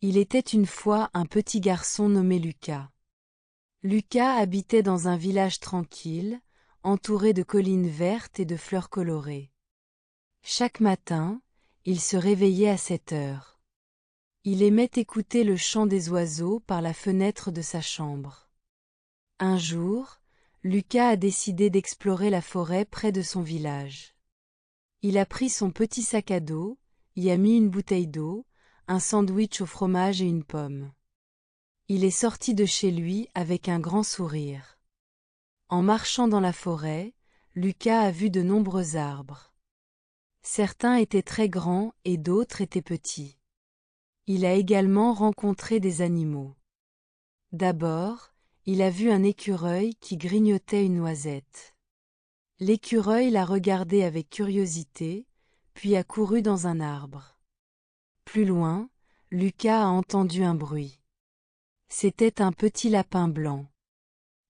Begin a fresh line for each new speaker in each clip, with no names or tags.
Il était une fois un petit garçon nommé Lucas. Lucas habitait dans un village tranquille, entouré de collines vertes et de fleurs colorées. Chaque matin, il se réveillait à 7 heures. Il aimait écouter le chant des oiseaux par la fenêtre de sa chambre. Un jour, Lucas a décidé d'explorer la forêt près de son village. Il a pris son petit sac à dos, y a mis une bouteille d'eau, un sandwich au fromage et une pomme. Il est sorti de chez lui avec un grand sourire. En marchant dans la forêt, Lucas a vu de nombreux arbres. Certains étaient très grands et d'autres étaient petits. Il a également rencontré des animaux. D'abord, il a vu un écureuil qui grignotait une noisette. L'écureuil l'a regardé avec curiosité, puis a couru dans un arbre. Plus loin, Lucas a entendu un bruit. C'était un petit lapin blanc.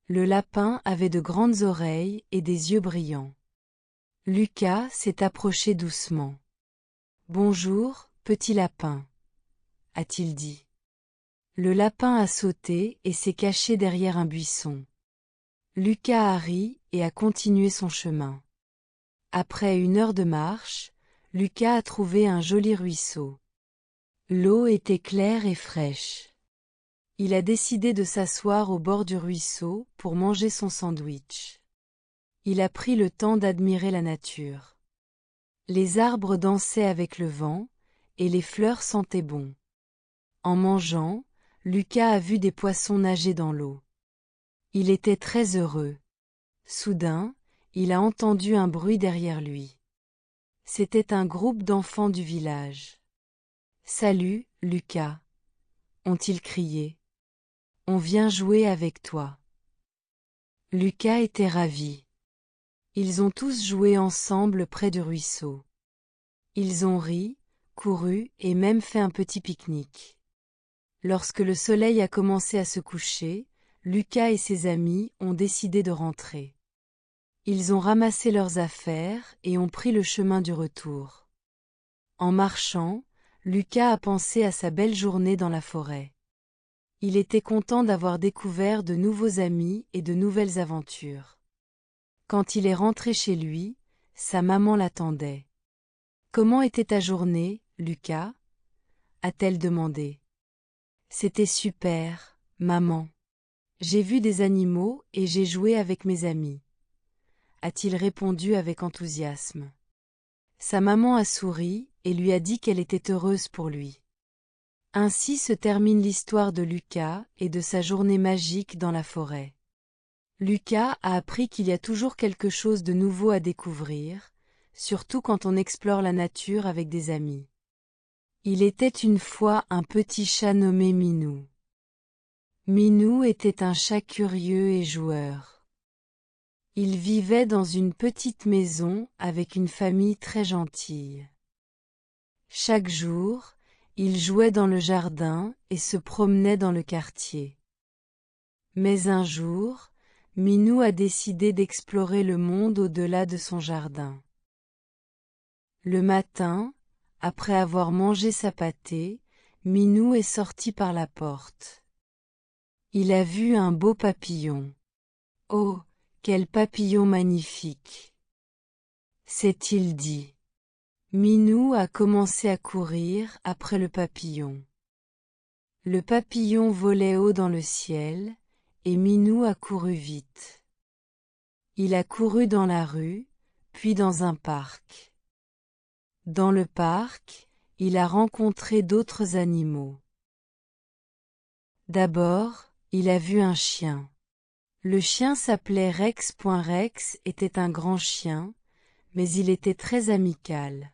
Le lapin avait de grandes oreilles et des yeux brillants. Lucas s'est approché doucement. « Bonjour, petit lapin » a-t-il dit. Le lapin a sauté et s'est caché derrière un buisson. Lucas a ri et a continué son chemin. Après 1 heure de marche, Lucas a trouvé un joli ruisseau. L'eau était claire et fraîche. Il a décidé de s'asseoir au bord du ruisseau pour manger son sandwich. Il a pris le temps d'admirer la nature. Les arbres dansaient avec le vent, et les fleurs sentaient bon. En mangeant, Lucas a vu des poissons nager dans l'eau. Il était très heureux. Soudain, il a entendu un bruit derrière lui. C'était un groupe d'enfants du village. « Salut, Lucas » ont-ils crié. « On vient jouer avec toi. » Lucas était ravi. Ils ont tous joué ensemble près du ruisseau. Ils ont ri, couru et même fait un petit pique-nique. Lorsque le soleil a commencé à se coucher, Lucas et ses amis ont décidé de rentrer. Ils ont ramassé leurs affaires et ont pris le chemin du retour. En marchant, Lucas a pensé à sa belle journée dans la forêt. Il était content d'avoir découvert de nouveaux amis et de nouvelles aventures. Quand il est rentré chez lui, sa maman l'attendait. « Comment était ta journée, Lucas » a-t-elle demandé. « C'était super, maman. J'ai vu des animaux et j'ai joué avec mes amis » a-t-il répondu avec enthousiasme. Sa maman a souri et lui a dit qu'elle était heureuse pour lui. Ainsi se termine l'histoire de Lucas et de sa journée magique dans la forêt. Lucas a appris qu'il y a toujours quelque chose de nouveau à découvrir, surtout quand on explore la nature avec des amis. Il était une fois un petit chat nommé Minou. Minou était un chat curieux et joueur. Il vivait dans une petite maison avec une famille très gentille. Chaque jour, il jouait dans le jardin et se promenait dans le quartier. Mais un jour, Minou a décidé d'explorer le monde au-delà de son jardin. Le matin, après avoir mangé sa pâtée, Minou est sorti par la porte. Il a vu un beau papillon. Oh, quel papillon magnifique! S'est-il dit. Minou a commencé à courir après le papillon. Le papillon volait haut dans le ciel, et Minou a couru vite. Il a couru dans la rue, puis dans un parc. Dans le parc, il a rencontré d'autres animaux. D'abord, il a vu un chien. Le chien s'appelait Rex. Rex était un grand chien, mais il était très amical.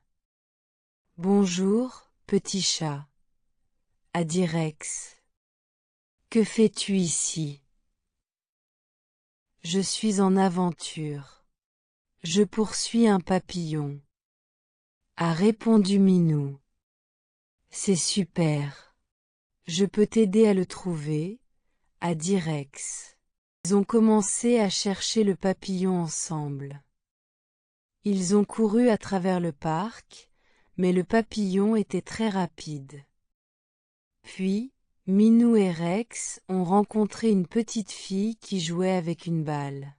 « Bonjour, petit chat » a dit Rex. « Que fais-tu ici ?»« Je suis en aventure. Je poursuis un papillon » a répondu Minou. « C'est super. Je peux t'aider à le trouver » a dit Rex. Ils ont commencé à chercher le papillon ensemble. Ils ont couru à travers le parc, mais le papillon était très rapide. Puis, Minou et Rex ont rencontré une petite fille qui jouait avec une balle.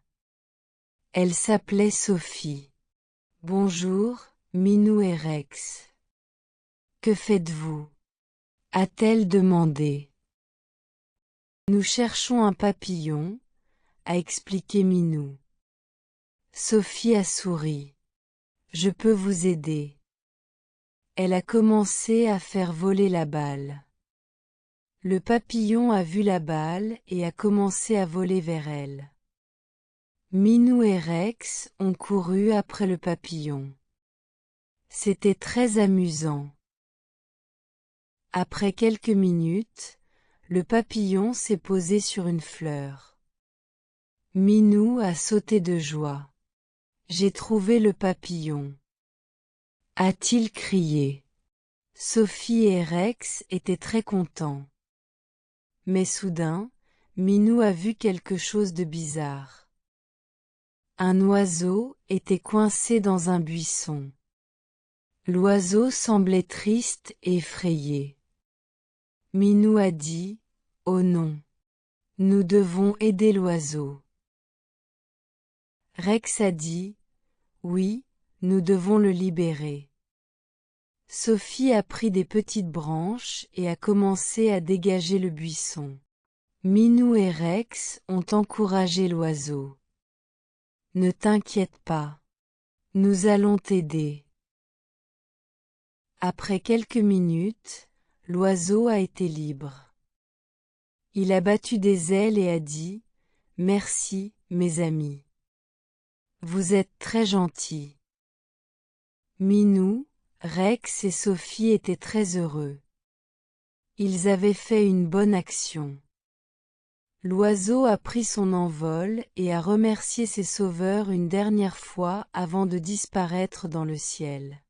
Elle s'appelait Sophie. Bonjour, Minou et Rex. Que faites-vous? A-t-elle demandé. Nous cherchons un papillon, a expliqué Minou. Sophie a souri. Je peux vous aider. Elle a commencé à faire voler la balle. Le papillon a vu la balle et a commencé à voler vers elle. Minou et Rex ont couru après le papillon. C'était très amusant. Après quelques minutes, le papillon s'est posé sur une fleur. Minou a sauté de joie. J'ai trouvé le papillon. A-t-il crié. Sophie et Rex étaient très contents. Mais soudain, Minou a vu quelque chose de bizarre. Un oiseau était coincé dans un buisson. L'oiseau semblait triste et effrayé. Minou a dit, « Oh non! Nous devons aider l'oiseau. » Rex a dit, « Oui, nous devons le libérer. » Sophie a pris des petites branches et a commencé à dégager le buisson. Minou et Rex ont encouragé l'oiseau. « Ne t'inquiète pas. Nous allons t'aider. » Après quelques minutes, l'oiseau a été libre. Il a battu des ailes et a dit, « Merci, mes amis. Vous êtes très gentils. » Minou, Rex et Sophie étaient très heureux. Ils avaient fait une bonne action. L'oiseau a pris son envol et a remercié ses sauveurs une dernière fois avant de disparaître dans le ciel.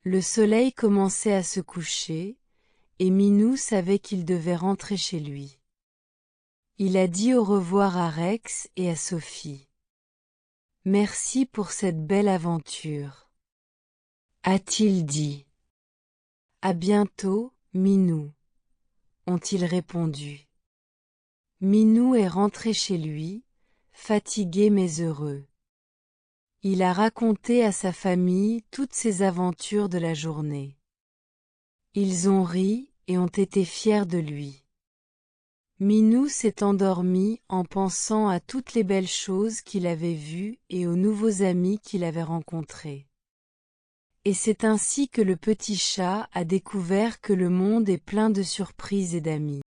Le soleil commençait à se coucher, et Minou savait qu'il devait rentrer chez lui. Il a dit au revoir à Rex et à Sophie. « Merci pour cette belle aventure. » A-t-il dit. « À bientôt, Minou. » ont-ils répondu. Minou est rentré chez lui, fatigué mais heureux. Il a raconté à sa famille toutes ses aventures de la journée. Ils ont ri et ont été fiers de lui. Minou s'est endormi en pensant à toutes les belles choses qu'il avait vues et aux nouveaux amis qu'il avait rencontrés. Et c'est ainsi que le petit chat a découvert que le monde est plein de surprises et d'amis.